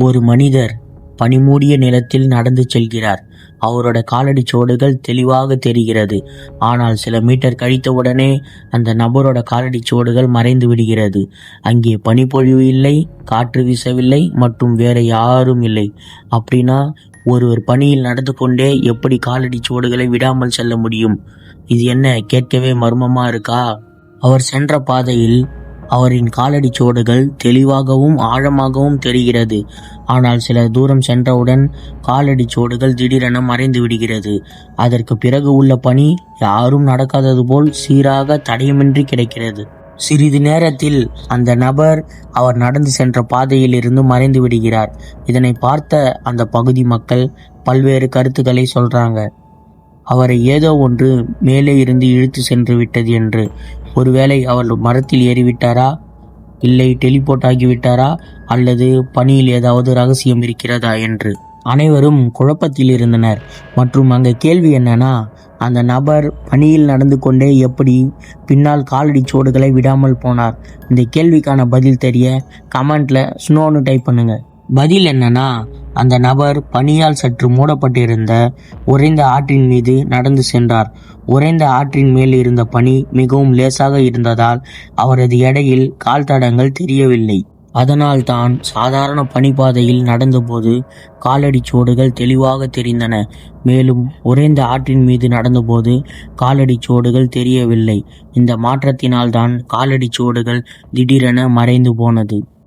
ஒரு மனிதர் பனிமூடிய நிலத்தில் நடந்து செல்கிறார். அவரோட காலடி சோடுகள் தெளிவாக தெரிகிறது. ஆனால் சில மீட்டர் கழித்தவுடனே அந்த நபரோட காலடி சோடுகள் மறைந்து விடுகிறது. அங்கே பனிப்பொழிவு இல்லை, காற்று வீசவில்லை மற்றும் வேற யாரும் இல்லை. அப்படின்னா ஒருவர் பனியில் நடந்து கொண்டே எப்படி காலடி சோடுகளை விடாமல் செல்ல முடியும்? இது என்ன கேட்கவே மர்மமா இருக்கா? அவர் சென்ற பாதையில் அவரின் காலடி சோடுகள் தெளிவாகவும் ஆழமாகவும் தெரிகிறது. ஆனால் சில தூரம் சென்றவுடன் காலடி சோடுகள் திடீரென மறைந்து விடுகிறது. அதற்கு பிறகு உள்ள பனி யாரும் நடக்காதது போல் சீராக தடயமின்றி கிடைக்கிறது. சிறிது நேரத்தில் அந்த நபர் அவர் நடந்து சென்ற பாதையில் இருந்து மறைந்து விடுகிறார். இதனை பார்த்த அந்த பகுதி மக்கள் பல்வேறு கருத்துக்களை சொல்றாங்க. அவரை ஏதோ ஒன்று மேலே இருந்து இழுத்து சென்று விட்டது என்று. ஒருவேளை அவர் மரத்தில் ஏறிவிட்டாரா, இல்லை டெலிபோர்ட் ஆகிவிட்டாரா, அல்லது பனியில் ஏதாவது ரகசியம் இருக்கிறதா என்று அனைவரும் குழப்பத்தில் இருந்தனர். மற்றும் அங்கே கேள்வி என்னன்னா, அந்த நபர் பனியில் நடந்து கொண்டே எப்படி பின்னால் காலடி சோடுகளை விடாமல் போனார்? இந்த கேள்விக்கான பதில் தெரிய கமெண்ட்ல ஸ்னோன்னு டைப் பண்ணுங்க. பதில் என்னன்னா, அந்த நபர் பனியால் சற்று மூடப்பட்டிருந்த உறைந்த ஆற்றின் மீது நடந்து சென்றார். உறைந்த ஆற்றின் மேல் இருந்த பனி மிகவும் லேசாக இருந்ததால் அவரது எடையில் கால் தடங்கள் தெரியவில்லை. அதனால் தான் சாதாரண பனிப்பாதையில் நடந்தபோது காலடி சோடுகள் தெளிவாக தெரிந்தன. மேலும் உறைந்த ஆற்றின் மீது நடந்தபோது காலடி சோடுகள் தெரியவில்லை. இந்த மாற்றத்தினால் தான் காலடி சோடுகள் திடீரென மறைந்து போனது.